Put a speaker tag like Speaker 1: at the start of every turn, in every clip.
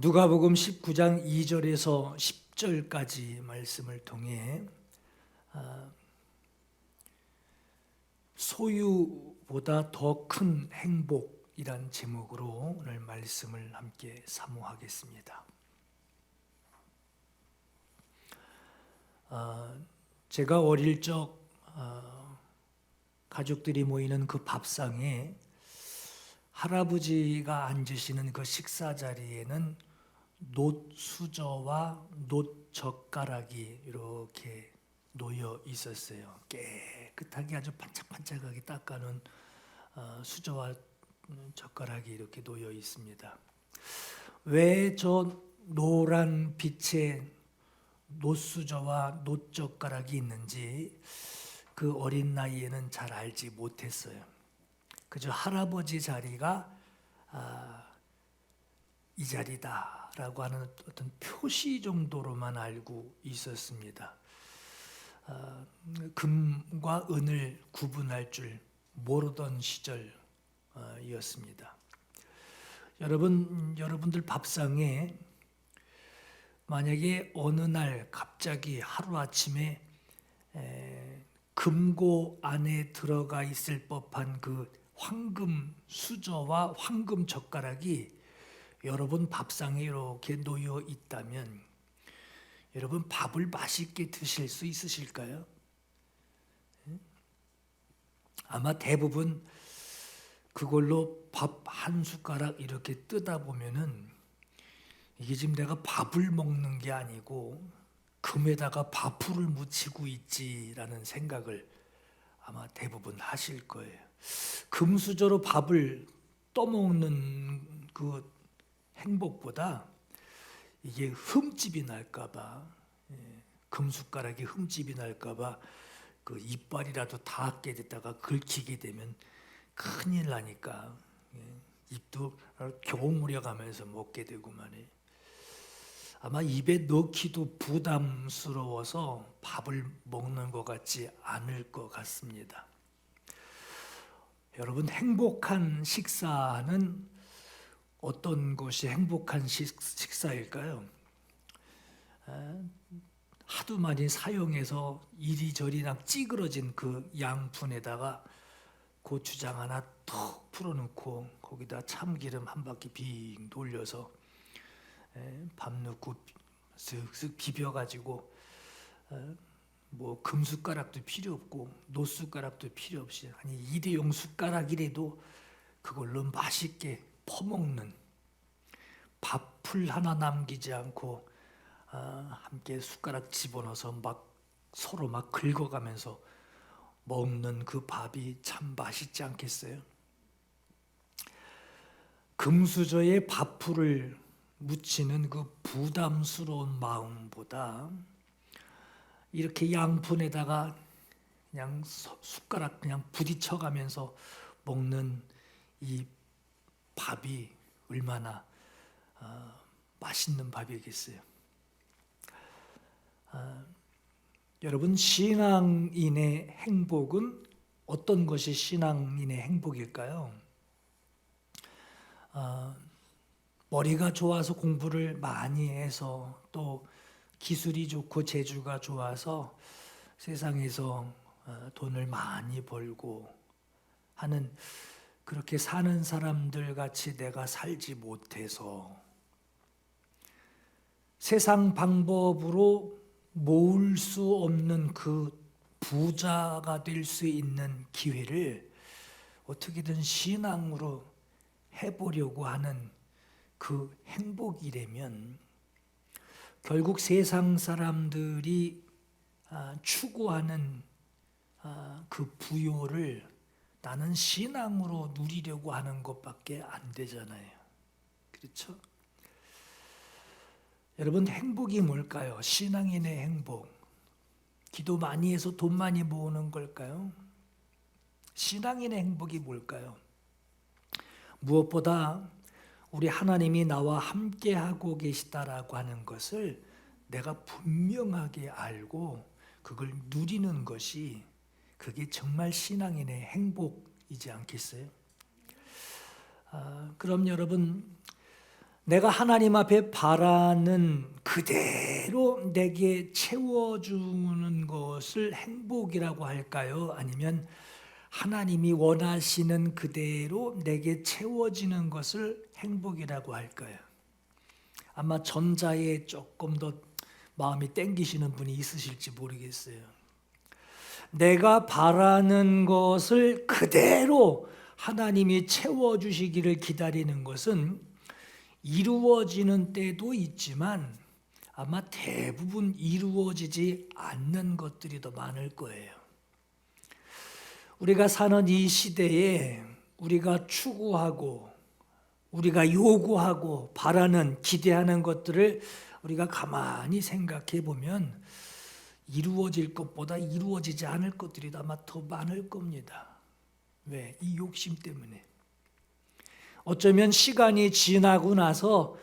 Speaker 1: 누가복음 19장 2절에서 10절까지 말씀을 통해 소유보다 더 큰 행복이란 제목으로 오늘 말씀을 함께 사모하겠습니다. 제가 어릴 적 가족들이 모이는 그 밥상에 할아버지가 앉으시는 그 식사 자리에는 놋수저와 놋젓가락이 이렇게 놓여 있었어요. 깨끗하게 아주 반짝반짝하게 닦아놓은 수저와 젓가락이 이렇게 놓여 있습니다. 왜 저 노란 빛의 놋수저와 놋젓가락이 있는지 그 어린 나이에는 잘 알지 못했어요. 그저 할아버지 자리가 이 자리다라고 하는 어떤 표시 정도로만 알고 있었습니다. 금과 은을 구분할 줄 모르던 시절이었습니다. 여러분들 밥상에 만약에 어느 날 갑자기 하루아침에 금고 안에 들어가 있을 법한 그 황금 수저와 황금 젓가락이 여러분 밥상에 이렇게 놓여 있다면 여러분 밥을 맛있게 드실 수 있으실까요? 아마 대부분 그걸로 밥 한 숟가락 이렇게 뜨다 보면은 이게 지금 내가 밥을 먹는 게 아니고 금에다가 밥풀을 묻히고 있지라는 생각을 아마 대부분 하실 거예요. 금수저로 밥을 떠먹는 그 행복보다 이게 흠집이 날까봐, 금숟가락이 흠집이 날까봐 그 이빨이라도 닿게 됐다가 긁히게 되면 큰일 나니까 입도 겨우무려가면서 먹게 되고만해. 아마 입에 넣기도 부담스러워서 밥을 먹는 것 같지 않을 것 같습니다. 여러분, 행복한 식사는 어떤 것이 행복한 식사일까요? 하도 많이 사용해서 이리저리 찌그러진 그 양푼에다가 고추장 하나 턱 풀어놓고 거기다 참기름 한 바퀴 빙 돌려서 밥 넣고 쓱쓱 비벼가지고 뭐 금숟가락도 필요 없고 놋숟가락도 필요 없이 아니 일회용 숟가락이라도 그걸로 맛있게 퍼먹는, 밥풀 하나 남기지 않고 함께 숟가락 집어넣어서 막 서로 막 긁어가면서 먹는 그 밥이 참 맛있지 않겠어요? 금수저에 밥풀을 묻히는 그 부담스러운 마음보다 이렇게 양푼에다가 그냥 숟가락 그냥 부딪혀가면서 먹는 이 밥이 얼마나 맛있는 밥이겠어요. 여러분, 신앙인의 행복은 어떤 것이 신앙인의 행복일까요? 머리가 좋아서 공부를 많이 해서 또 기술이 좋고 재주가 좋아서 세상에서 돈을 많이 벌고 하는, 그렇게 사는 사람들 같이 내가 살지 못해서 세상 방법으로 모을 수 없는 그 부자가 될 수 있는 기회를 어떻게든 신앙으로 해보려고 하는 그 행복이라면 결국 세상 사람들이 추구하는 그 부요를 나는 신앙으로 누리려고 하는 것밖에 안 되잖아요. 그렇죠? 여러분, 행복이 뭘까요? 신앙인의 행복. 기도 많이 해서 돈 많이 모으는 걸까요? 신앙인의 행복이 뭘까요? 무엇보다 우리 하나님이 나와 함께하고 계시다라고 하는 것을 내가 분명하게 알고 그걸 누리는 것이, 그게 정말 신앙인의 행복이지 않겠어요? 그럼 여러분, 내가 하나님 앞에 바라는 그대로 내게 채워주는 것을 행복이라고 할까요? 아니면 하나님이 원하시는 그대로 내게 채워지는 것을 행복이라고 할까요? 아마 전자에 조금 더 마음이 땡기시는 분이 있으실지 모르겠어요. 내가 바라는 것을 그대로 하나님이 채워주시기를 기다리는 것은 이루어지는 때도 있지만 아마 대부분 이루어지지 않는 것들이 더 많을 거예요. 우리가 사는 이 시대에 우리가 추구하고 우리가 요구하고 바라는 기대하는 것들을 우리가 가만히 생각해 보면 이루어질 것보다 이루어지지 않을 것들이 아마 더 많을 겁니다. 왜? 이 욕심 때문에. 어쩌면 시간이 지나고 나서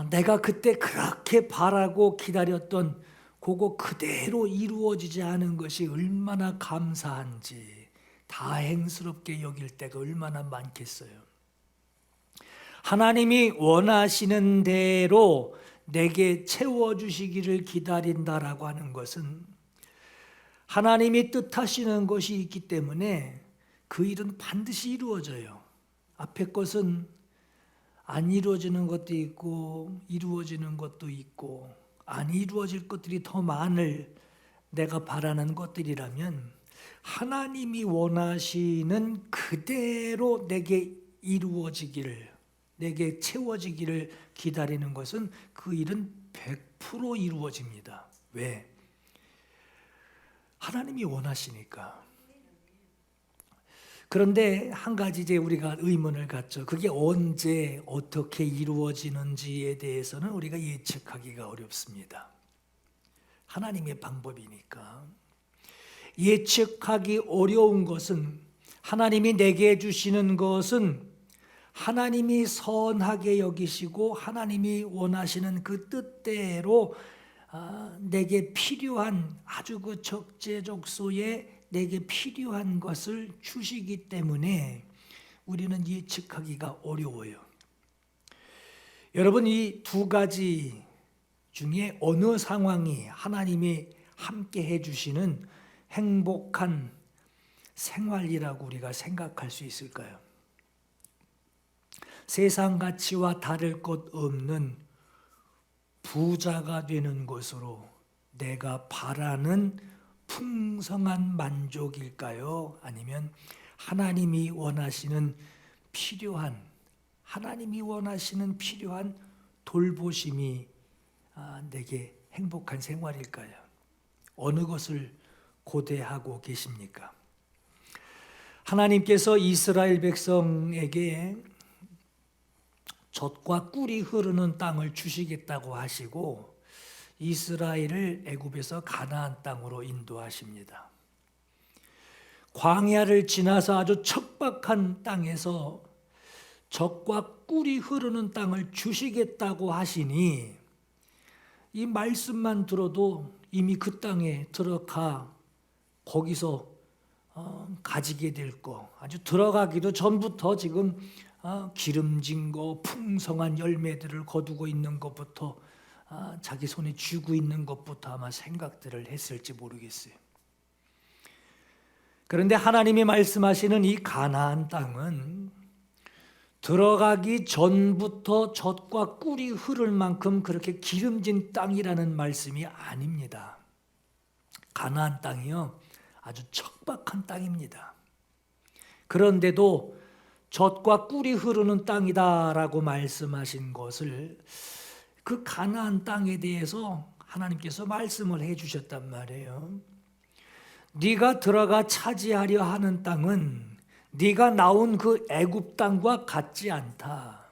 Speaker 1: 내가 그때 그렇게 바라고 기다렸던 그거 그대로 이루어지지 않은 것이 얼마나 감사한지 다행스럽게 여길 때가 얼마나 많겠어요. 하나님이 원하시는 대로 내게 채워주시기를 기다린다라고 하는 것은 하나님이 뜻하시는 것이 있기 때문에 그 일은 반드시 이루어져요. 앞에 것은 안 이루어지는 것도 있고 이루어지는 것도 있고 안 이루어질 것들이 더 많을 내가 바라는 것들이라면 하나님이 원하시는 그대로 내게 이루어지기를 내게 채워지기를 기다리는 것은 그 일은 100% 이루어집니다. 왜? 하나님이 원하시니까. 그런데 한 가지 이제 우리가 의문을 갖죠. 그게 언제 어떻게 이루어지는지에 대해서는 우리가 예측하기가 어렵습니다. 하나님의 방법이니까. 예측하기 어려운 것은 하나님이 내게 주시는 것은 하나님이 선하게 여기시고 하나님이 원하시는 그 뜻대로 내게 필요한 아주 그 적재적소에 내게 필요한 것을 주시기 때문에 우리는 예측하기가 어려워요. 여러분, 이 두 가지 중에 어느 상황이 하나님이 함께 해주시는 행복한 생활이라고 우리가 생각할 수 있을까요? 세상 가치와 다를 것 없는 부자가 되는 것으로 내가 바라는 풍성한 만족일까요? 아니면 하나님이 원하시는 필요한 돌보심이 내게 행복한 생활일까요? 어느 것을 고대하고 계십니까? 하나님께서 이스라엘 백성에게 젖과 꿀이 흐르는 땅을 주시겠다고 하시고 이스라엘을 애굽에서 가나안 땅으로 인도하십니다. 광야를 지나서 아주 척박한 땅에서 젖과 꿀이 흐르는 땅을 주시겠다고 하시니 이 말씀만 들어도 이미 그 땅에 들어가 거기서 가지게 될 거, 아주 들어가기도 전부터 지금 기름진 거, 풍성한 열매들을 거두고 있는 것부터 자기 손에 쥐고 있는 것부터 아마 생각들을 했을지 모르겠어요. 그런데 하나님이 말씀하시는 이 가나안 땅은 들어가기 전부터 젖과 꿀이 흐를 만큼 그렇게 기름진 땅이라는 말씀이 아닙니다. 가나안 땅이요, 아주 척박한 땅입니다. 그런데도 젖과 꿀이 흐르는 땅이다라고 말씀하신 것을 그 가나안 땅에 대해서 하나님께서 말씀을 해주셨단 말이에요. 네가 들어가 차지하려 하는 땅은 네가 나온 그 애굽 땅과 같지 않다.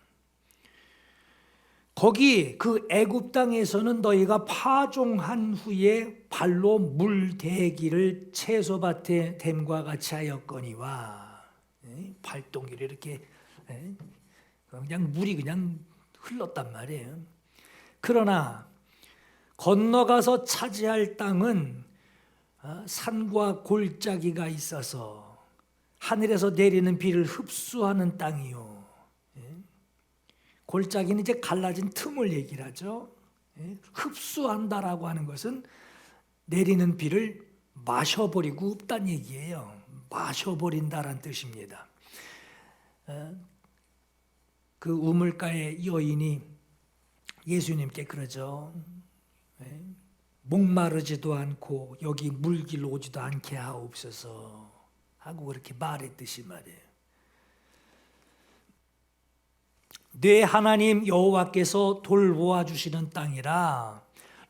Speaker 1: 거기 그 애굽 땅에서는 너희가 파종한 후에 발로 물 대기를 채소밭에 댐과 같이 하였거니와, 발동기를 이렇게 그냥 물이 그냥 흘렀단 말이에요. 그러나 건너가서 차지할 땅은 산과 골짜기가 있어서 하늘에서 내리는 비를 흡수하는 땅이요, 골짜기는 이제 갈라진 틈을 얘기를 하죠. 흡수한다라고 하는 것은 내리는 비를 마셔버리고 없다는 얘기예요. 마셔버린다라는 뜻입니다. 그 우물가의 여인이 예수님께 그러죠. 목마르지도 않고 여기 물길 오지도 않게 하옵소서 하고 그렇게 말했듯이 말이에요. 내 하나님 여호와께서 돌보아 주시는 땅이라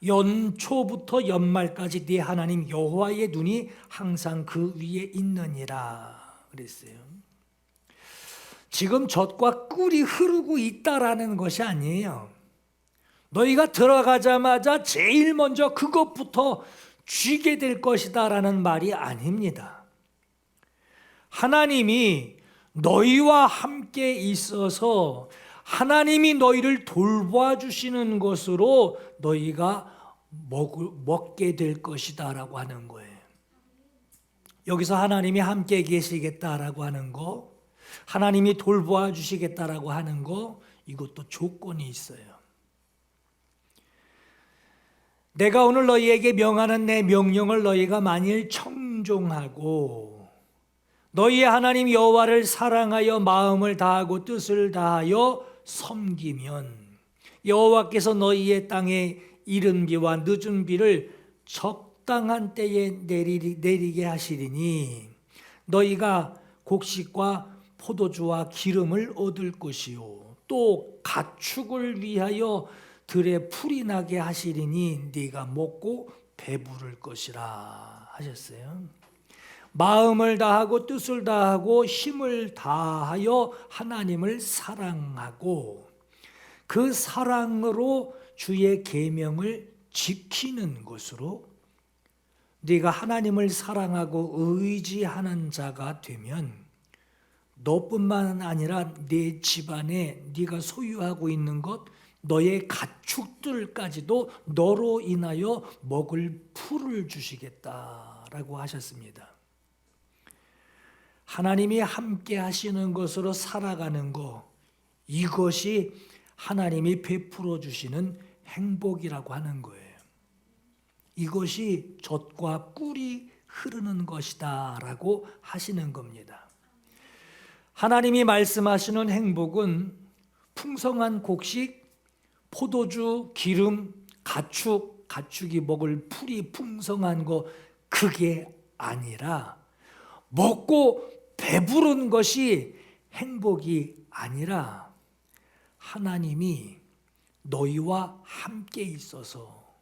Speaker 1: 연초부터 연말까지 네 하나님 여호와의 눈이 항상 그 위에 있느니라 그랬어요. 지금 젖과 꿀이 흐르고 있다라는 것이 아니에요. 너희가 들어가자마자 제일 먼저 그것부터 쥐게 될 것이다라는 말이 아닙니다. 하나님이 너희와 함께 있어서 하나님이 너희를 돌보아 주시는 것으로 너희가 먹게 될 것이다 라고 하는 거예요. 여기서 하나님이 함께 계시겠다라고 하는 거, 하나님이 돌보아 주시겠다라고 하는 거, 이것도 조건이 있어요. 내가 오늘 너희에게 명하는 내 명령을 너희가 만일 청종하고 너희의 하나님 여호와를 사랑하여 마음을 다하고 뜻을 다하여 섬기면 여호와께서 너희의 땅에 이른 비와 늦은 비를 적당한 때에 내리게 하시리니 너희가 곡식과 포도주와 기름을 얻을 것이요 또 가축을 위하여 들에 풀이 나게 하시리니 네가 먹고 배부를 것이라 하셨어요. 마음을 다하고 뜻을 다하고 힘을 다하여 하나님을 사랑하고 그 사랑으로 주의 계명을 지키는 것으로 네가 하나님을 사랑하고 의지하는 자가 되면 너뿐만 아니라 네 집안에 네가 소유하고 있는 것 너의 가축들까지도 너로 인하여 먹을 풀을 주시겠다라고 하셨습니다. 하나님이 함께 하시는 것으로 살아가는 것, 이것이 하나님이 베풀어 주시는 행복이라고 하는 거예요. 이것이 젖과 꿀이 흐르는 것이다 라고 하시는 겁니다. 하나님이 말씀하시는 행복은 풍성한 곡식, 포도주, 기름, 가축이 먹을 풀이 풍성한 거 그게 아니라 먹고 배부른 것이 행복이 아니라 하나님이 너희와 함께 있어서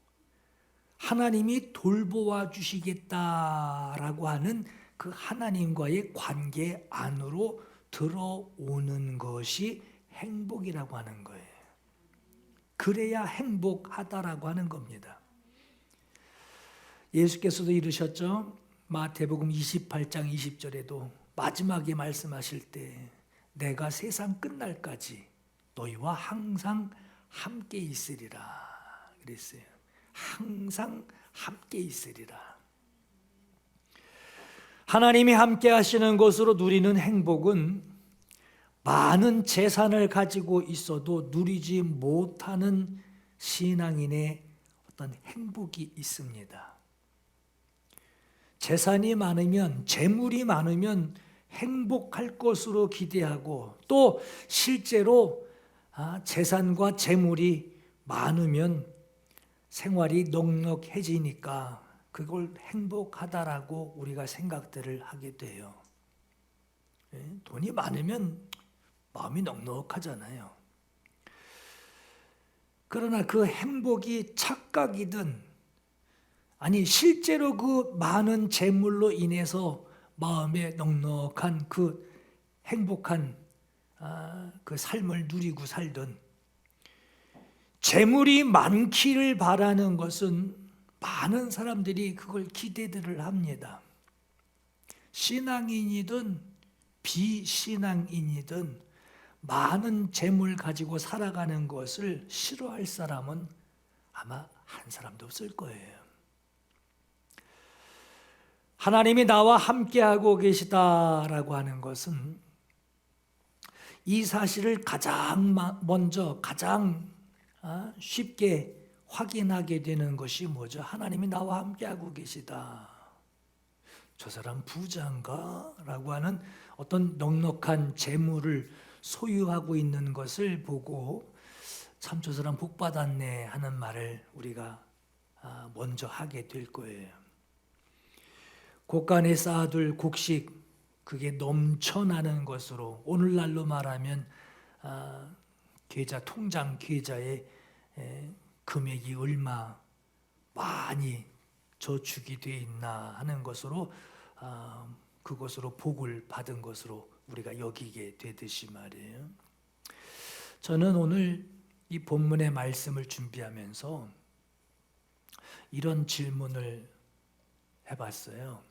Speaker 1: 하나님이 돌보아 주시겠다라고 하는 그 하나님과의 관계 안으로 들어오는 것이 행복이라고 하는 거예요. 그래야 행복하다라고 하는 겁니다. 예수께서도 이르셨죠. 마태복음 28장 20절에도 마지막에 말씀하실 때 내가 세상 끝날까지 너희와 항상 함께 있으리라 그랬어요. 항상 함께 있으리라. 하나님이 함께 하시는 것으로 누리는 행복은 많은 재산을 가지고 있어도 누리지 못하는 신앙인의 어떤 행복이 있습니다. 재산이 많으면, 재물이 많으면 행복할 것으로 기대하고 또 실제로 재산과 재물이 많으면 생활이 넉넉해지니까 그걸 행복하다라고 우리가 생각들을 하게 돼요. 돈이 많으면 마음이 넉넉하잖아요. 그러나 그 행복이 착각이든 아니 실제로 그 많은 재물로 인해서 마음에 넉넉한 그 행복한 그 삶을 누리고 살든 재물이 많기를 바라는 것은 많은 사람들이 그걸 기대들을 합니다. 신앙인이든 비신앙인이든 많은 재물 가지고 살아가는 것을 싫어할 사람은 아마 한 사람도 없을 거예요. 하나님이 나와 함께하고 계시다라고 하는 것은 이 사실을 가장 먼저 가장 쉽게 확인하게 되는 것이 뭐죠? 하나님이 나와 함께하고 계시다. 저 사람 부자인가? 라고 하는 어떤 넉넉한 재물을 소유하고 있는 것을 보고 참 저 사람 복 받았네 하는 말을 우리가 먼저 하게 될 거예요. 곳간에 쌓아둘 곡식, 그게 넘쳐나는 것으로, 오늘날로 말하면 계좌, 통장 계좌에 금액이 얼마 많이 저축이 돼 있나 하는 것으로, 그것으로 복을 받은 것으로 우리가 여기게 되듯이 말이에요. 저는 오늘 이 본문의 말씀을 준비하면서 이런 질문을 해봤어요.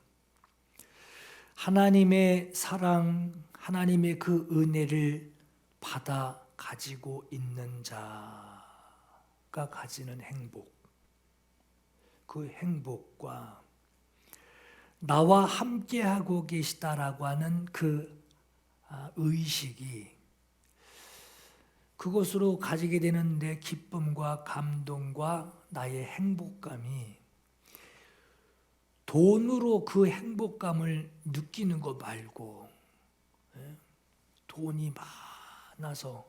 Speaker 1: 하나님의 사랑, 하나님의 그 은혜를 받아 가지고 있는 자가 가지는 행복, 그 행복과 나와 함께하고 계시다라고 하는 그 의식이, 그것으로 가지게 되는 내 기쁨과 감동과 나의 행복감이 돈으로 그 행복감을 느끼는 것 말고, 돈이 많아서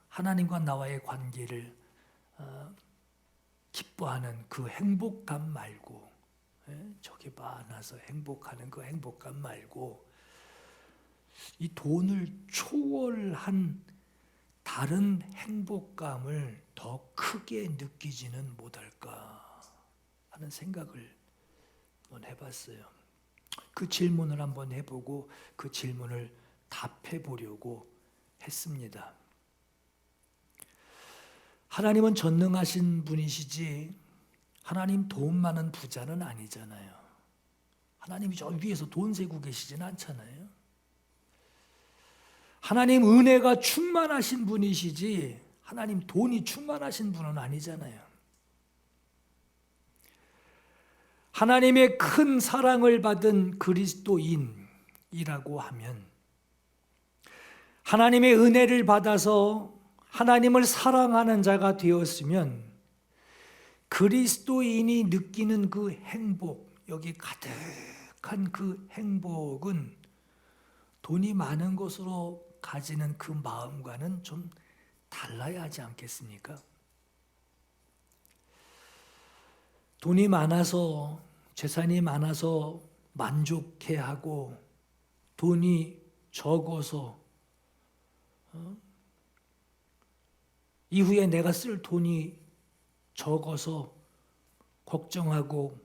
Speaker 1: 하나님과 나와의 관계를 기뻐하는 그 행복감 말고, 저게 많아서 행복하는 그 행복감 말고, 이 돈을 초월한 다른 행복감을 더 크게 느끼지는 못할까 하는 생각을 한번 해봤어요. 그 질문을 한번 해보고 그 질문을 답해 보려고 했습니다. 하나님은 전능하신 분이시지 하나님 돈 많은 부자는 아니잖아요. 하나님이 저 위에서 돈 세고 계시진 않잖아요. 하나님 은혜가 충만하신 분이시지 하나님 돈이 충만하신 분은 아니잖아요. 하나님의 큰 사랑을 받은 그리스도인이라고 하면, 하나님의 은혜를 받아서 하나님을 사랑하는 자가 되었으면 그리스도인이 느끼는 그 행복, 여기 가득한 그 행복은 돈이 많은 것으로 가지는 그 마음과는 좀 달라야 하지 않겠습니까? 돈이 많아서, 재산이 많아서 만족해하고, 돈이 적어서 이후에 내가 쓸 돈이 적어서 걱정하고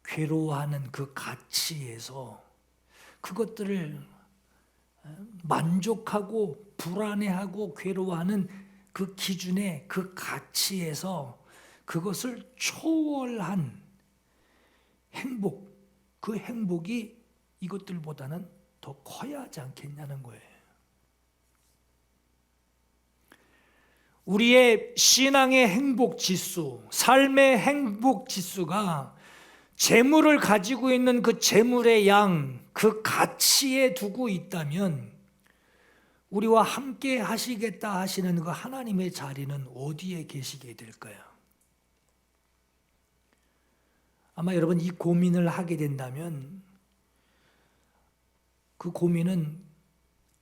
Speaker 1: 괴로워하는 그 가치에서, 그것들을 만족하고 불안해하고 괴로워하는 그 기준의 그 가치에서 그것을 초월한 행복, 그 행복이 이것들보다는 더 커야 하지 않겠냐는 거예요. 우리의 신앙의 행복 지수, 삶의 행복 지수가 재물을 가지고 있는 그 재물의 양, 그 가치에 두고 있다면 우리와 함께 하시겠다 하시는 그 하나님의 자리는 어디에 계시게 될까요? 아마 여러분 이 고민을 하게 된다면 그 고민은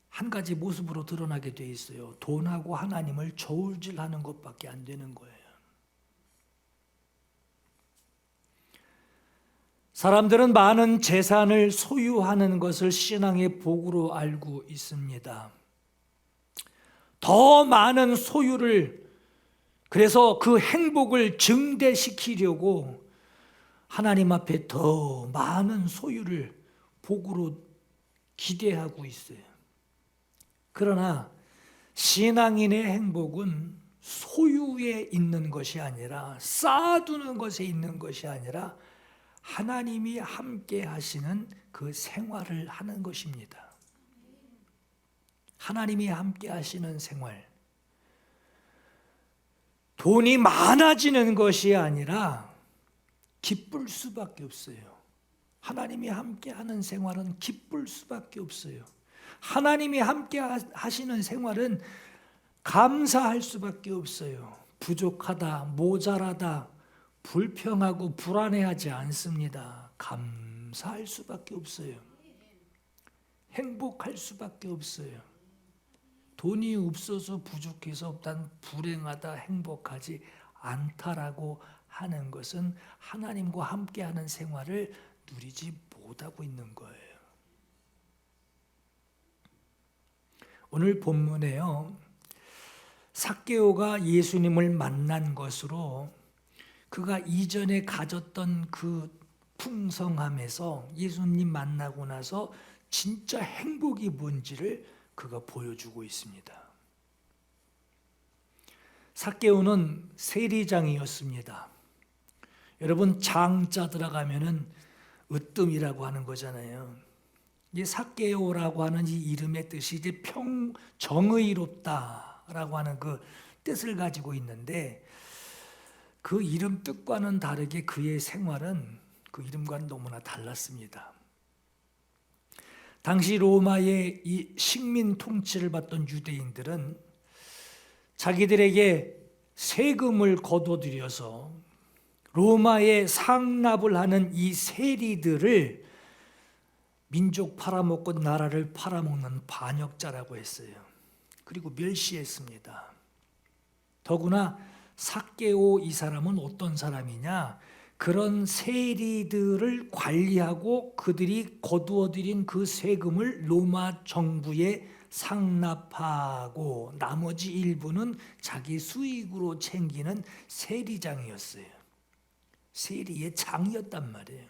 Speaker 1: 한 가지 모습으로 드러나게 돼 있어요. 돈하고 하나님을 저울질하는 것밖에 안 되는 거예요. 사람들은 많은 재산을 소유하는 것을 신앙의 복으로 알고 있습니다. 더 많은 소유를, 그래서 그 행복을 증대시키려고 하나님 앞에 더 많은 소유를 복으로 기대하고 있어요. 그러나 신앙인의 행복은 소유에 있는 것이 아니라, 쌓아두는 것에 있는 것이 아니라 하나님이 함께 하시는 그 생활을 하는 것입니다. 하나님이 함께 하시는 생활. 돈이 많아지는 것이 아니라 기쁠 수밖에 없어요. 하나님이 함께 하는 생활은 기쁠 수밖에 없어요. 하나님이 함께 하시는 생활은 감사할 수밖에 없어요. 부족하다, 모자라다, 불평하고 불안해하지 않습니다. 감사할 수밖에 없어요. 행복할 수밖에 없어요. 돈이 없어서 부족해서 난 불행하다, 행복하지 않다라고 하는 것은 하나님과 함께하는 생활을 누리지 못하고 있는 거예요. 오늘 본문에요, 삭개오가 예수님을 만난 것으로 그가 이전에 가졌던 그 풍성함에서 예수님 만나고 나서 진짜 행복이 뭔지를 그가 보여주고 있습니다. 삭개오는 세리장이었습니다. 여러분, 장자 들어가면은 으뜸이라고 하는 거잖아요. 이 삭개오라고 하는 이 이름의 뜻이 이제 정의롭다라고 하는 그 뜻을 가지고 있는데, 그 이름 뜻과는 다르게 그의 생활은 그 이름과는 너무나 달랐습니다. 당시 로마의 이 식민 통치를 받던 유대인들은 자기들에게 세금을 거둬들여서 로마에 상납을 하는 이 세리들을 민족 팔아먹고 나라를 팔아먹는 반역자라고 했어요. 그리고 멸시했습니다. 더구나 삭개오 이 사람은 어떤 사람이냐? 그런 세리들을 관리하고 그들이 거두어들인 그 세금을 로마 정부에 상납하고 나머지 일부는 자기 수익으로 챙기는 세리장이었어요. 세리의 장이었단 말이에요.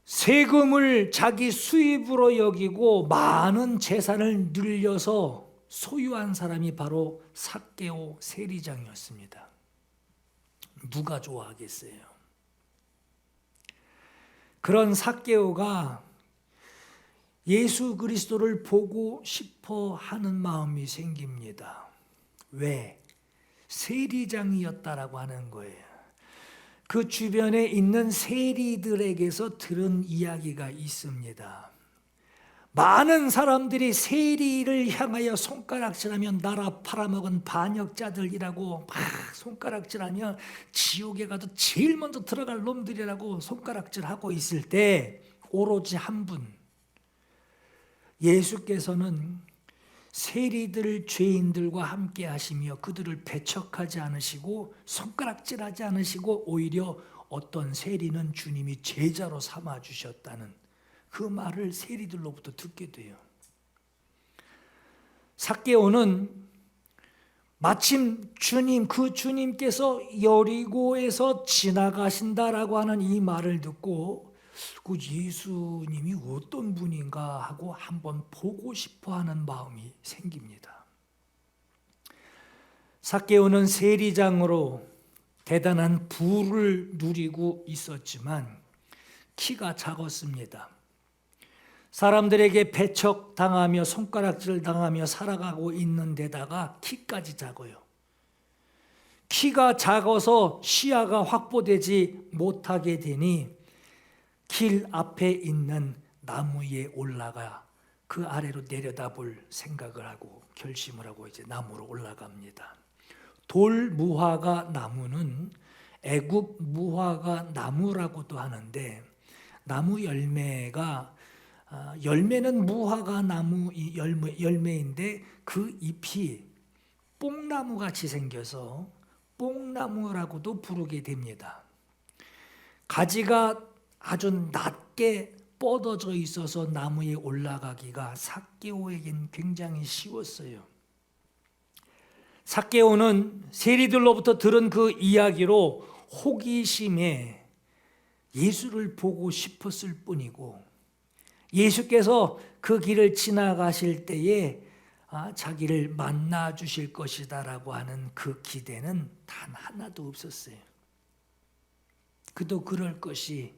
Speaker 1: 세금을 자기 수입으로 여기고 많은 재산을 늘려서 소유한 사람이 바로 삭개오 세리장이었습니다. 누가 좋아하겠어요? 그런 삭개오가 예수 그리스도를 보고 싶어 하는 마음이 생깁니다. 왜? 세리장이었다라고 하는 거예요. 그 주변에 있는 세리들에게서 들은 이야기가 있습니다. 많은 사람들이 세리를 향하여 손가락질하며 나라 팔아먹은 반역자들이라고 막 손가락질하며 지옥에 가도 제일 먼저 들어갈 놈들이라고 손가락질하고 있을 때 오로지 한 분, 예수께서는 세리들 죄인들과 함께 하시며 그들을 배척하지 않으시고 손가락질하지 않으시고 오히려 어떤 세리는 주님이 제자로 삼아 주셨다는 그 말을 세리들로부터 듣게 돼요. 삭개오는 마침 그 주님께서 여리고에서 지나가신다라고 하는 이 말을 듣고 그 예수님이 어떤 분인가 하고 한번 보고 싶어 하는 마음이 생깁니다. 삭개오는 세리장으로 대단한 부를 누리고 있었지만 키가 작았습니다. 사람들에게 배척당하며 손가락질을 당하며 살아가고 있는 데다가 키까지 작아요. 키가 작아서 시야가 확보되지 못하게 되니 길 앞에 있는 나무 위에 올라가 그 아래로 내려다볼 생각을 하고 결심을 하고 이제 나무로 올라갑니다. 돌 무화과 나무는 애굽 무화과 나무라고도 하는데 나무 열매는 무화과 나무 열매인데 그 잎이 뽕나무 같이 생겨서 뽕나무라고도 부르게 됩니다. 가지가 아주 낮게 뻗어져 있어서 나무에 올라가기가 삭개오에겐 굉장히 쉬웠어요. 삭개오는 세리들로부터 들은 그 이야기로 호기심에 예수를 보고 싶었을 뿐이고 예수께서 그 길을 지나가실 때에 자기를 만나 주실 것이다라고 하는 그 기대는 단 하나도 없었어요. 그도 그럴 것이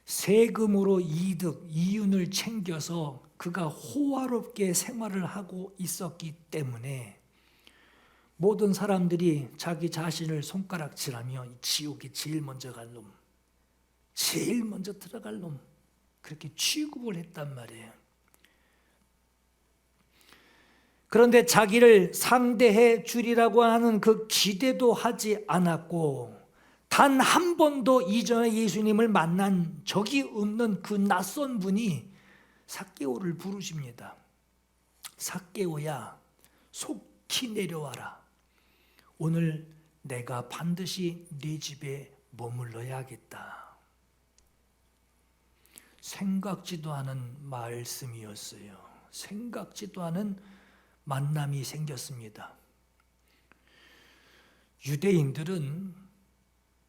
Speaker 1: 세금으로 이윤을 챙겨서 그가 호화롭게 생활을 하고 있었기 때문에 모든 사람들이 자기 자신을 손가락질하며 지옥에 제일 먼저 갈 놈, 제일 먼저 들어갈 놈, 그렇게 취급을 했단 말이에요. 그런데 자기를 상대해 주리라고 하는 그 기대도 하지 않았고, 단 한 번도 이전에 예수님을 만난 적이 없는 그 낯선 분이 삭개오를 부르십니다. 삭개오야, 속히 내려와라. 오늘 내가 반드시 네 집에 머물러야겠다. 생각지도 않은 말씀이었어요. 생각지도 않은 만남이 생겼습니다. 유대인들은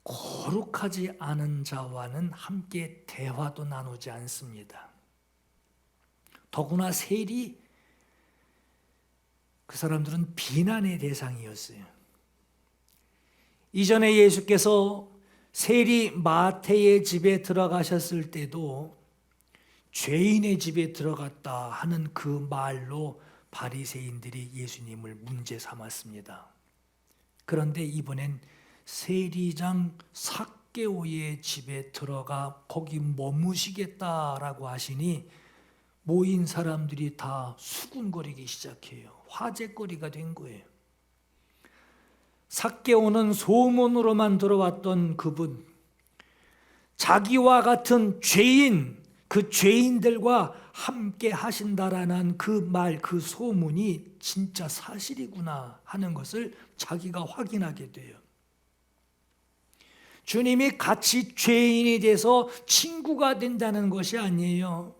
Speaker 1: 거룩하지 않은 자와는 함께 대화도 나누지 않습니다. 더구나 세리, 그 사람들은 비난의 대상이었어요. 이전에 예수께서 세리 마태의 집에 들어가셨을 때도 죄인의 집에 들어갔다 하는 그 말로 바리새인들이 예수님을 문제 삼았습니다. 그런데 이번엔 세리장 삭개오의 집에 들어가 거기 머무시겠다라고 하시니 모인 사람들이 다 수군거리기 시작해요. 화제거리가 된 거예요. 삭개오는 소문으로만 들어왔던 그분, 자기와 같은 죄인, 그 죄인들과 함께 하신다라는 그 말, 그 소문이 진짜 사실이구나 하는 것을 자기가 확인하게 돼요. 주님이 같이 죄인이 돼서 친구가 된다는 것이 아니에요.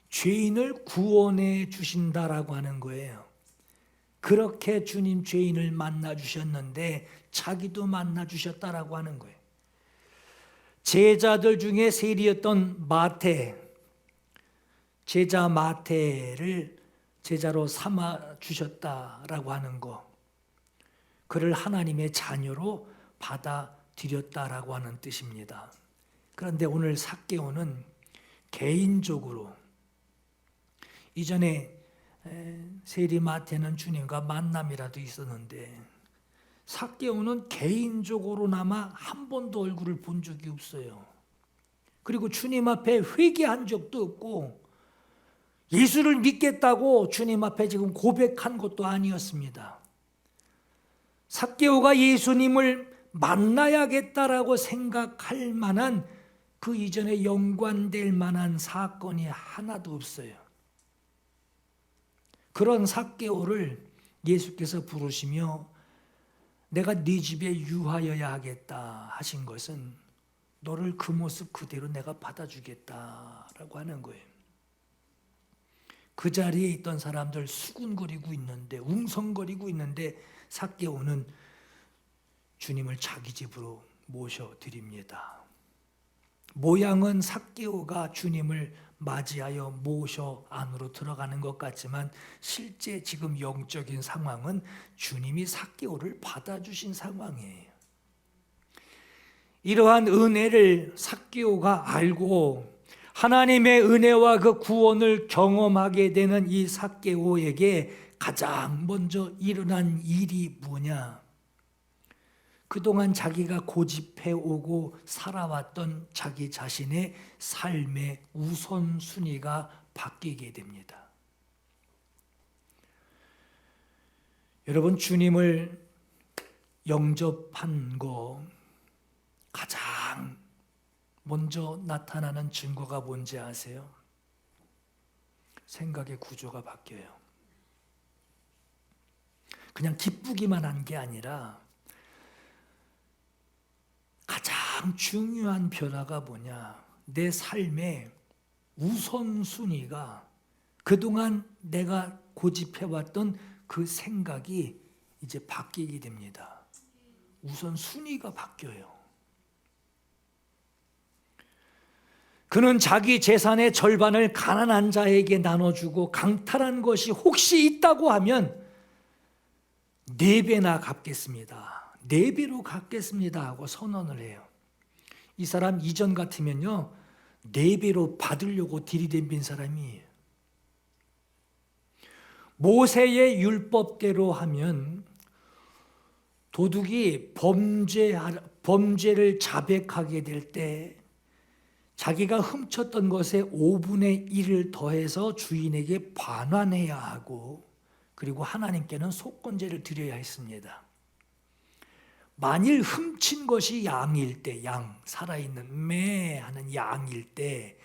Speaker 1: 죄인을 구원해 주신다라고 하는 거예요. 그렇게 주님 죄인을 만나 주셨는데 자기도 만나 주셨다라고 하는 거예요. 제자들 중에 세리였던 마태, 제자 마태를 제자로 삼아 주셨다라고 하는 거, 그를 하나님의 자녀로 받아들였다라고 하는 뜻입니다. 그런데 오늘 삭개오는 개인적으로, 이전에 세리 마태는 주님과 만남이라도 있었는데 삭개오는 개인적으로나마 한 번도 얼굴을 본 적이 없어요. 그리고 주님 앞에 회개한 적도 없고 예수를 믿겠다고 주님 앞에 지금 고백한 것도 아니었습니다. 삭개오가 예수님을 만나야겠다라고 생각할 만한 그 이전에 연관될 만한 사건이 하나도 없어요. 그런 삭개오를 예수께서 부르시며 내가 네 집에 유하여야 하겠다 하신 것은 너를 그 모습 그대로 내가 받아주겠다라고 하는 거예요. 그 자리에 있던 사람들 수군거리고 있는데, 웅성거리고 있는데 삭개오는 주님을 자기 집으로 모셔드립니다. 모양은 삭개오가 주님을 맞이하여 모셔 안으로 들어가는 것 같지만 실제 지금 영적인 상황은 주님이 삭개오를 받아주신 상황이에요. 이러한 은혜를 삭개오가 알고 하나님의 은혜와 그 구원을 경험하게 되는 이 삭개오에게 가장 먼저 일어난 일이 뭐냐? 그동안 자기가 고집해 오고 살아왔던 자기 자신의 삶의 우선순위가 바뀌게 됩니다. 여러분, 주님을 영접한 거 가장 먼저 나타나는 증거가 뭔지 아세요? 생각의 구조가 바뀌어요. 그냥 기쁘기만 한 게 아니라 가장 중요한 변화가 뭐냐? 내 삶의 우선순위가 그동안 내가 고집해왔던 그 생각이 이제 바뀌게 됩니다. 우선순위가 바뀌어요. 그는 자기 재산의 절반을 가난한 자에게 나눠주고 강탈한 것이 혹시 있다고 하면 4배나 갚겠습니다. 4배로 갚겠습니다 하고 선언을 해요. 이 사람 이전 같으면요 4배로 받으려고 들이댐빈 사람이에요. 모세의 율법대로 하면 도둑이 범죄를 자백하게 될 때 자기가 훔쳤던 것에 5분의 1을 더해서 주인에게 반환해야 하고, 그리고 하나님께는 속건제를 드려야 했습니다. 만일 훔친 것이 양일 때, 양, 살아있는 매 하는 양일 때,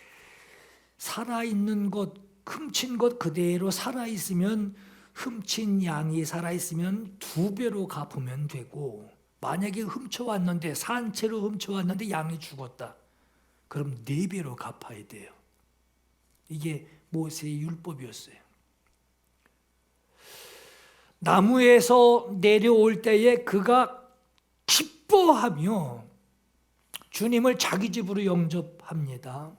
Speaker 1: 살아있는 것, 훔친 것 그대로 살아있으면, 훔친 양이 살아있으면 2배로 갚으면 되고, 만약에 훔쳐왔는데, 산채로 훔쳐왔는데 양이 죽었다, 그럼 4배로 갚아야 돼요. 이게 모세의 율법이었어요. 나무에서 내려올 때에 그가 기뻐하며 주님을 자기 집으로 영접합니다.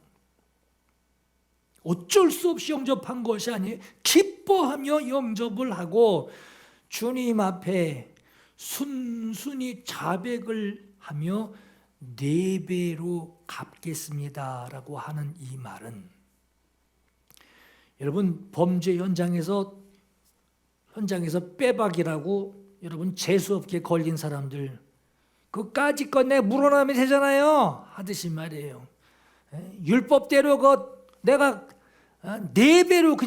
Speaker 1: 어쩔 수 없이 영접한 것이 아니에요. 기뻐하며 영접을 하고 주님 앞에 순순히 자백을 하며 4배로 갚겠습니다라고 하는 이 말은, 여러분 범죄 현장에서 빼박이라고 여러분 재수없게 걸린 사람들, 그까짓 것 내 물어나면 되잖아요 하듯이 말이에요. 율법대로 내가 4배로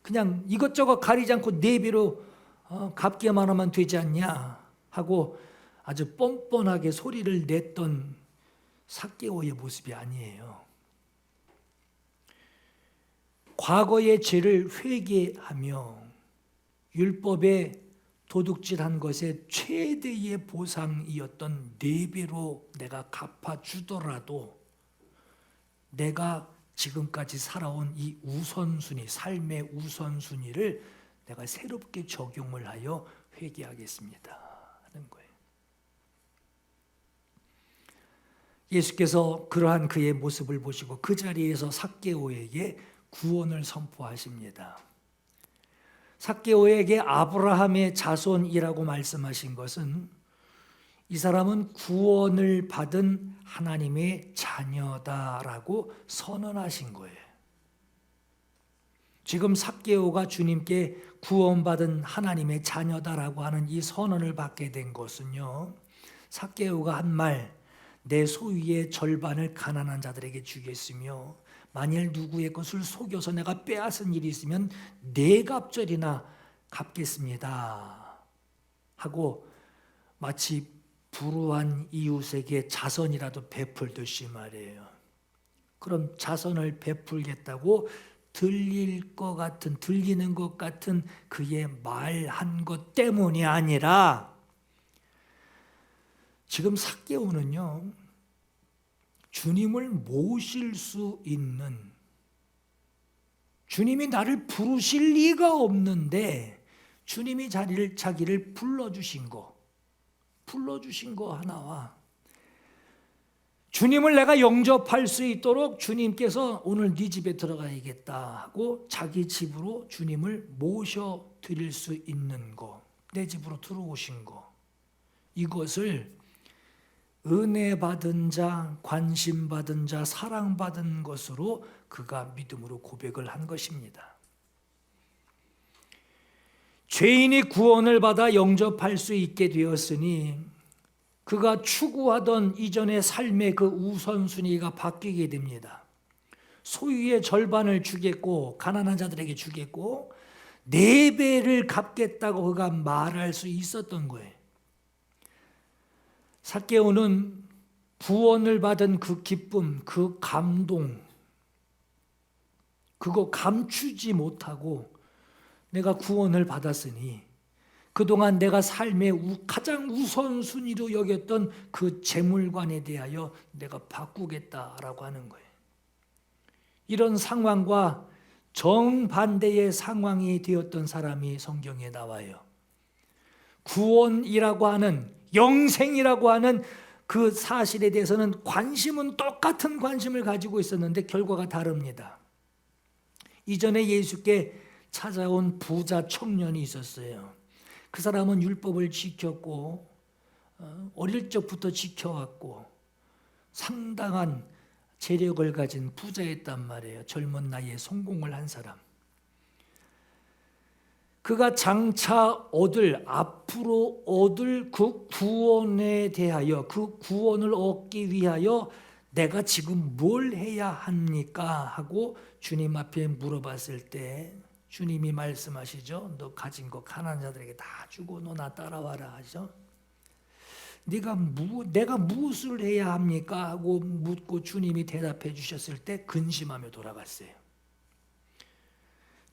Speaker 1: 그냥 이것저것 가리지 않고 4배로 갚기만 하면 되지 않냐 하고 아주 뻔뻔하게 소리를 냈던 삭개오의 모습이 아니에요. 과거의 죄를 회개하며 율법에 도둑질한 것의 최대의 보상이었던 4배로 내가 갚아주더라도 내가 지금까지 살아온 이 우선순위, 삶의 우선순위를 내가 새롭게 적용을 하여 회개하겠습니다 하는 거예요. 예수께서 그러한 그의 모습을 보시고 그 자리에서 삭개오에게 구원을 선포하십니다. 삭개오에게 아브라함의 자손이라고 말씀하신 것은 이 사람은 구원을 받은 하나님의 자녀다라고 선언하신 거예요. 지금 삭개오가 주님께 구원받은 하나님의 자녀다라고 하는 이 선언을 받게 된 것은요, 삭개오가 한 말, 내 소유의 절반을 가난한 자들에게 주겠으며 만일 누구의 것을 속여서 내가 빼앗은 일이 있으면 4갑절이나 갚겠습니다 하고 마치 불우한 이웃에게 자선이라도 베풀듯이 말이에요. 그럼 자선을 베풀겠다고 들리는 것 같은 그의 말한 것 때문이 아니라, 지금 삭개오는요, 주님을 모실 수 있는, 주님이 나를 부르실 리가 없는데 주님이 자기를 불러주신 거 하나와 주님을 내가 영접할 수 있도록 주님께서 오늘 네 집에 들어가야겠다 하고 자기 집으로 주님을 모셔드릴 수 있는 거, 내 집으로 들어오신 거, 이것을 은혜 받은 자, 관심 받은 자, 사랑받은 것으로 그가 믿음으로 고백을 한 것입니다. 죄인이 구원을 받아 영접할 수 있게 되었으니 그가 추구하던 이전의 삶의 그 우선순위가 바뀌게 됩니다. 소유의 절반을 주겠고 가난한 자들에게 주겠고 4배를 갚겠다고 그가 말할 수 있었던 거예요. 삭개오는 구원을 받은 그 기쁨, 그 감동, 그거 감추지 못하고 내가 구원을 받았으니 그동안 내가 삶의 가장 우선순위로 여겼던 그 재물관에 대하여 내가 바꾸겠다라고 하는 거예요. 이런 상황과 정반대의 상황이 되었던 사람이 성경에 나와요. 구원이라고 하는, 영생이라고 하는 그 사실에 대해서는 똑같은 관심을 가지고 있었는데 결과가 다릅니다. 이전에 예수께 찾아온 부자 청년이 있었어요. 그 사람은 율법을 지켰고 어릴 적부터 지켜왔고 상당한 재력을 가진 부자였단 말이에요. 젊은 나이에 성공을 한 사람. 그가 장차 앞으로 얻을 그 구원에 대하여, 그 구원을 얻기 위하여 내가 지금 뭘 해야 합니까? 하고 주님 앞에 물어봤을 때 주님이 말씀하시죠. 너 가진 거 가난한 자들에게 다 주고 너 나 따라와라 하죠. 내가 무엇을 해야 합니까? 하고 묻고 주님이 대답해 주셨을 때 근심하며 돌아갔어요.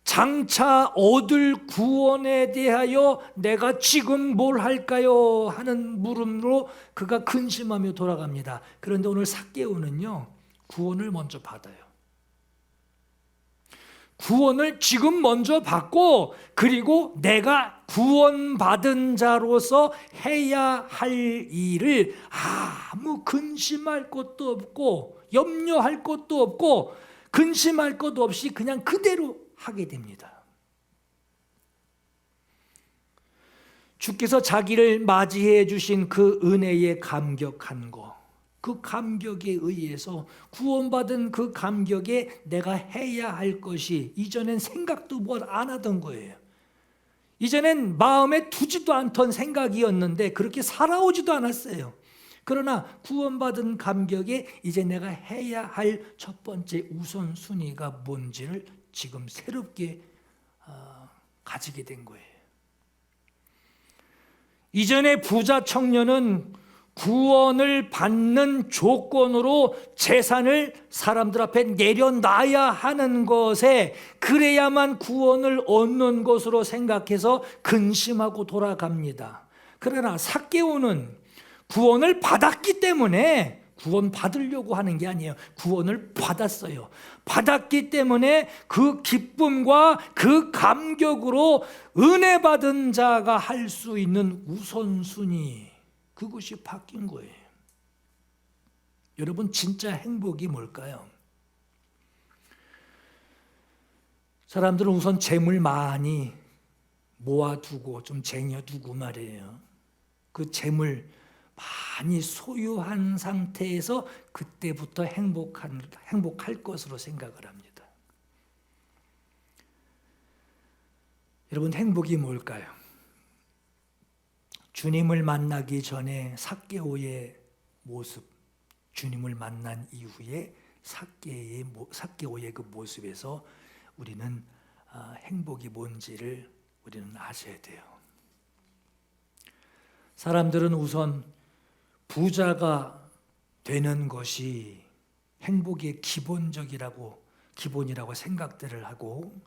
Speaker 1: 장차 얻을 구원에 대하여 내가 지금 뭘 할까요? 하는 물음으로 그가 근심하며 돌아갑니다. 그런데 오늘 삭개오는요, 구원을 먼저 받아요. 구원을 지금 먼저 받고, 그리고 내가 구원받은 자로서 해야 할 일을 아무 근심할 것도 없고 염려할 것도 없고 근심할 것도 없이 그냥 그대로 하게 됩니다. 주께서 자기를 맞이해 주신 그 은혜에 감격한 것, 그 감격에 의해서 구원받은 그 감격에 내가 해야 할 것이 이전엔 생각도 뭘 안 하던 거예요. 이전엔 마음에 두지도 않던 생각이었는데 그렇게 살아오지도 않았어요. 그러나 구원받은 감격에 이제 내가 해야 할 첫 번째 우선순위가 뭔지를 지금 새롭게 가지게 된 거예요. 이전에 부자 청년은 구원을 받는 조건으로 재산을 사람들 앞에 내려놔야 하는 것에 그래야만 구원을 얻는 것으로 생각해서 근심하고 돌아갑니다. 그러나 삭개오는 구원을 받았기 때문에 구원 받으려고 하는 게 아니에요. 구원을 받았어요. 받았기 때문에 그 기쁨과 그 감격으로 은혜 받은 자가 할 수 있는 우선순위, 그것이 바뀐 거예요. 여러분, 진짜 행복이 뭘까요? 사람들은 우선 재물 많이 모아두고 좀 쟁여두고 말이에요. 그 재물 많이 소유한 상태에서 그때부터 행복할 것으로 생각을 합니다. 여러분, 행복이 뭘까요? 주님을 만나기 전에 삭개오의 모습, 주님을 만난 이후에 삭개오의 그 모습에서 우리는 행복이 뭔지를 우리는 아셔야 돼요. 사람들은 우선 부자가 되는 것이 행복의 기본이라고 생각들을 하고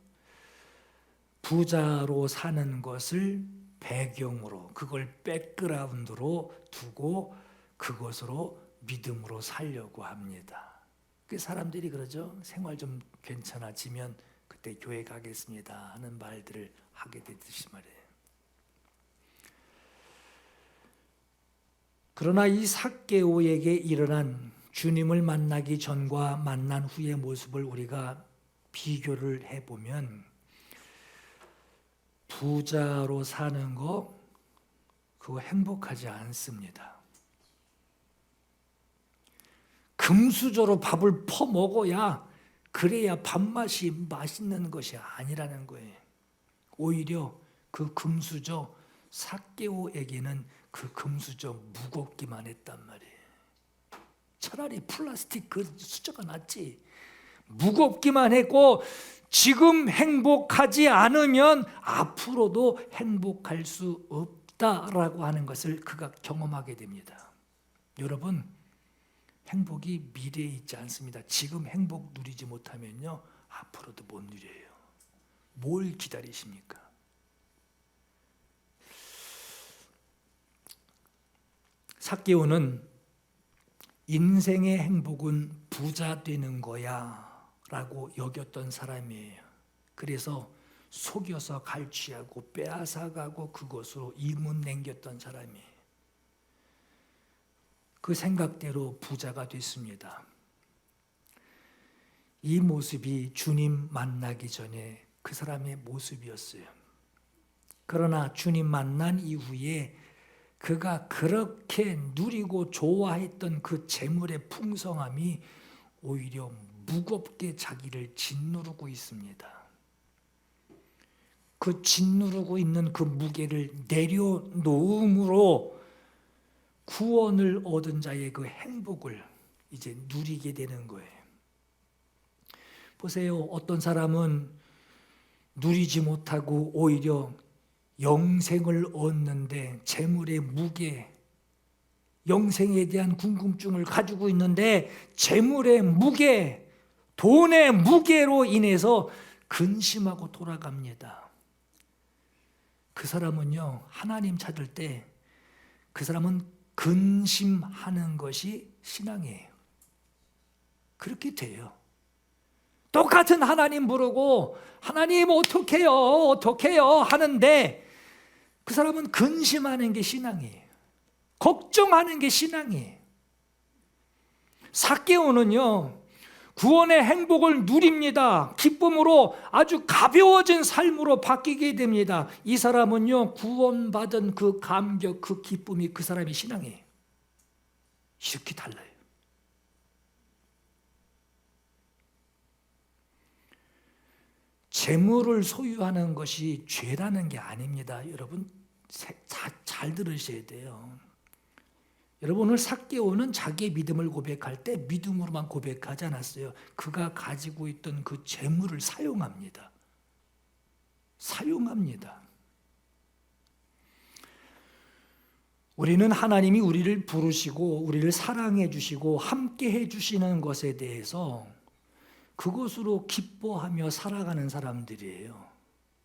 Speaker 1: 부자로 사는 것을 배경으로, 그걸 백그라운드로 두고 그것으로 믿음으로 살려고 합니다. 그 사람들이 그러죠. 생활 좀 괜찮아지면 그때 교회 가겠습니다 하는 말들을 하게 되듯이 말이에요. 그러나 이 삭개오에게 일어난 주님을 만나기 전과 만난 후의 모습을 우리가 비교를 해보면 부자로 사는 거 그거 행복하지 않습니다. 금수저로 밥을 퍼먹어야 그래야 밥맛이 맛있는 것이 아니라는 거예요. 오히려 그 금수저 삭개오에게는 그 금수저 무겁기만 했단 말이에요. 차라리 플라스틱 그 수저가 낫지. 무겁기만 했고 지금 행복하지 않으면 앞으로도 행복할 수 없다라고 하는 것을 그가 경험하게 됩니다. 여러분, 행복이 미래에 있지 않습니다. 지금 행복 누리지 못하면요 앞으로도 못 누려요. 뭘 기다리십니까? 삭개오는 인생의 행복은 부자 되는 거야 라고 여겼던 사람이에요. 그래서 속여서 갈취하고 빼앗아가고 그것으로 이문 남겼던 사람이에요. 그 생각대로 부자가 됐습니다. 이 모습이 주님 만나기 전에 그 사람의 모습이었어요. 그러나 주님 만난 이후에 그가 그렇게 누리고 좋아했던 그 재물의 풍성함이 오히려 무겁게 자기를 짓누르고 있습니다. 그 짓누르고 있는 그 무게를 내려놓음으로 구원을 얻은 자의 그 행복을 이제 누리게 되는 거예요. 보세요. 어떤 사람은 누리지 못하고 오히려 영생을 얻는데 재물의 무게, 영생에 대한 궁금증을 가지고 있는데 재물의 무게, 돈의 무게로 인해서 근심하고 돌아갑니다. 그 사람은요, 하나님 찾을 때 그 사람은 근심하는 것이 신앙이에요. 그렇게 돼요. 똑같은 하나님 부르고 하나님 어떡해요 어떡해요 하는데 그 사람은 근심하는 게 신앙이에요. 걱정하는 게 신앙이에요. 삭개오는요, 구원의 행복을 누립니다. 기쁨으로 아주 가벼워진 삶으로 바뀌게 됩니다. 이 사람은요, 구원받은 그 감격, 그 기쁨이 그 사람의 신앙이에요. 이렇게 달라요. 재물을 소유하는 것이 죄라는 게 아닙니다. 여러분 잘 들으셔야 돼요. 여러분 오늘 삭개오는 자기의 믿음을 고백할 때 믿음으로만 고백하지 않았어요. 그가 가지고 있던 그 재물을 사용합니다. 사용합니다. 우리는 하나님이 우리를 부르시고 우리를 사랑해 주시고 함께 해 주시는 것에 대해서 그것으로 기뻐하며 살아가는 사람들이에요.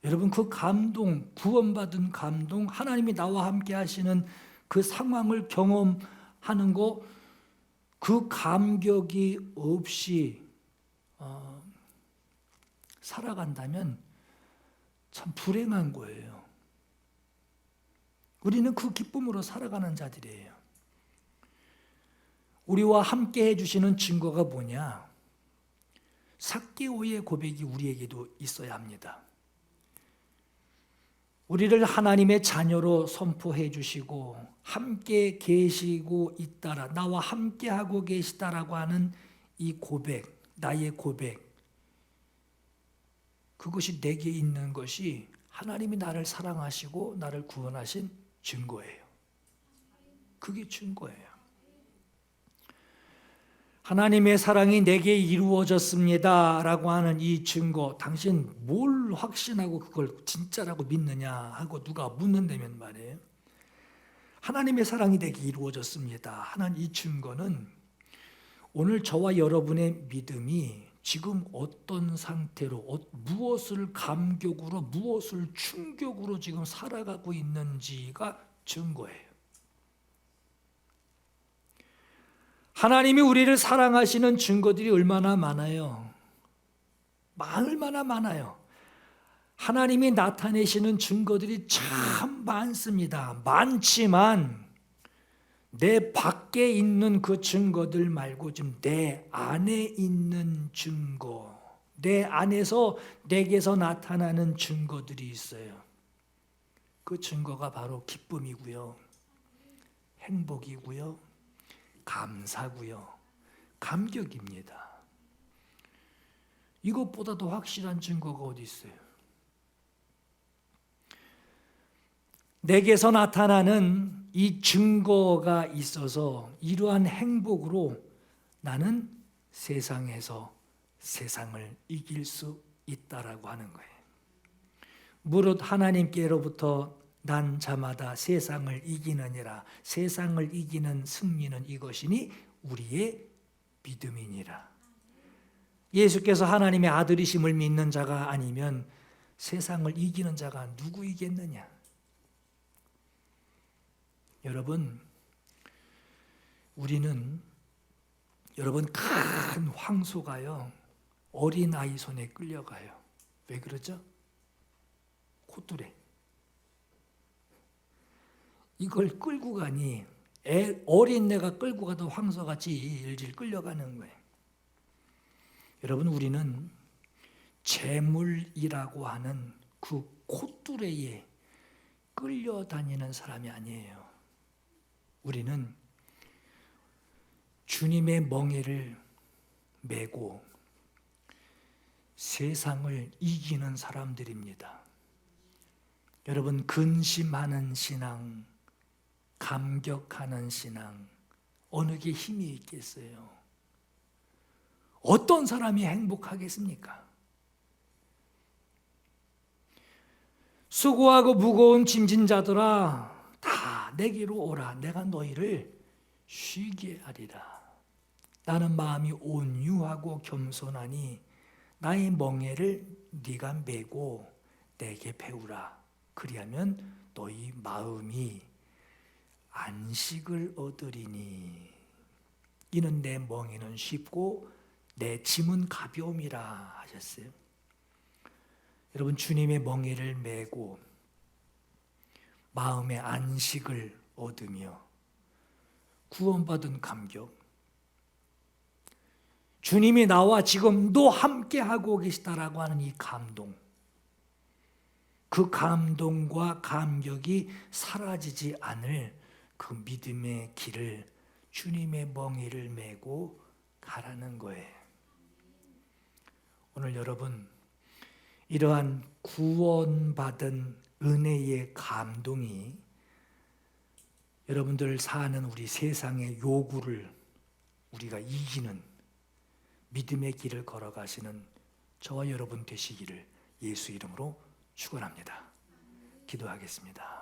Speaker 1: 여러분 그 감동, 구원받은 감동, 하나님이 나와 함께 하시는 그 상황을 경험하는 거, 그 감격이 없이 살아간다면 참 불행한 거예요. 우리는 그 기쁨으로 살아가는 자들이에요. 우리와 함께 해주시는 증거가 뭐냐? 삭개오의 고백이 우리에게도 있어야 합니다. 우리를 하나님의 자녀로 선포해 주시고 함께 계시고 있다라, 나와 함께 하고 계시다라고 하는 이 고백, 나의 고백, 그것이 내게 있는 것이 하나님이 나를 사랑하시고 나를 구원하신 증거예요. 그게 증거예요. 하나님의 사랑이 내게 이루어졌습니다 라고 하는 이 증거, 당신 뭘 확신하고 그걸 진짜라고 믿느냐 하고 누가 묻는다면 말이에요. 하나님의 사랑이 내게 이루어졌습니다 하는 이 증거는 오늘 저와 여러분의 믿음이 지금 어떤 상태로 무엇을 감격으로 무엇을 충격으로 지금 살아가고 있는지가 증거예요. 하나님이 우리를 사랑하시는 증거들이 얼마나 많아요. 얼마나 많아요. 하나님이 나타내시는 증거들이 참 많습니다. 많지만 내 밖에 있는 그 증거들 말고 지금 내 안에 있는 증거, 내 안에서 내게서 나타나는 증거들이 있어요. 그 증거가 바로 기쁨이고요, 행복이고요, 감사고요, 감격입니다. 이것보다도 확실한 증거가 어디 있어요? 내게서 나타나는 이 증거가 있어서 이러한 행복으로 나는 세상에서 세상을 이길 수 있다라고 하는 거예요. 무릇 하나님께로부터 난 자마다 세상을 이기느니라. 세상을 이기는 승리는 이것이니 우리의 믿음이니라. 예수께서 하나님의 아들이심을 믿는 자가 아니면 세상을 이기는 자가 누구이겠느냐? 여러분, 여러분 큰 황소가요 어린 아이 손에 끌려가요. 왜 그러죠? 콧뚜레. 이걸 끌고 가니 어린애가 끌고 가도 황소가 질질 끌려가는 거예요. 여러분, 우리는 재물이라고 하는 그 콧뚜레에 끌려다니는 사람이 아니에요. 우리는 주님의 멍에를 메고 세상을 이기는 사람들입니다. 여러분, 근심하는 신앙, 감격하는 신앙, 어느 게 힘이 있겠어요? 어떤 사람이 행복하겠습니까? 수고하고 무거운 짐진 자들아 다 내게로 오라. 내가 너희를 쉬게 하리라. 나는 마음이 온유하고 겸손하니 나의 멍에를 네가 메고 내게 배우라. 그리하면 너희 마음이 안식을 얻으리니 이는 내 멍에는 쉽고 내 짐은 가벼움이라 하셨어요. 여러분, 주님의 멍에를 메고 마음의 안식을 얻으며 구원받은 감격, 주님이 나와 지금도 함께하고 계시다라고 하는 이 감동, 그 감동과 감격이 사라지지 않을 그 믿음의 길을 주님의 멍에를 메고 가라는 거예요. 오늘 여러분, 이러한 구원받은 은혜의 감동이 여러분들 사는 우리 세상의 요구를 우리가 이기는 믿음의 길을 걸어가시는 저와 여러분 되시기를 예수 이름으로 축원합니다. 기도하겠습니다.